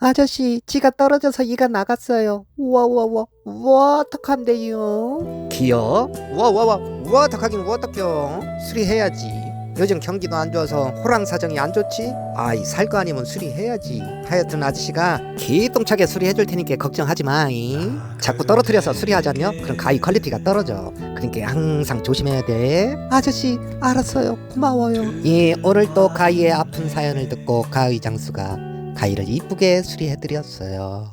아저씨, 지가 떨어져서 이가 나갔어요. 우와, 우와, 우와, 우와, 어떡한데요? 기어? 우와 어떡하긴 어떡해요. 수리해야지. 요즘 경기도 안 좋아서 호랑 사정이 안 좋지? 아이 살 거 아니면 수리해야지. 하여튼 아저씨가 기똥차게 수리해줄 테니까 걱정하지 마잉. 자꾸 떨어뜨려서 수리하자며 그럼 가위 퀄리티가 떨어져. 그러니까 항상 조심해야 돼. 아저씨, 알았어요. 고마워요. 예, 오늘 또 가위의 아픈 사연을 듣고 가위 장수가 가위를 이쁘게 수리해드렸어요.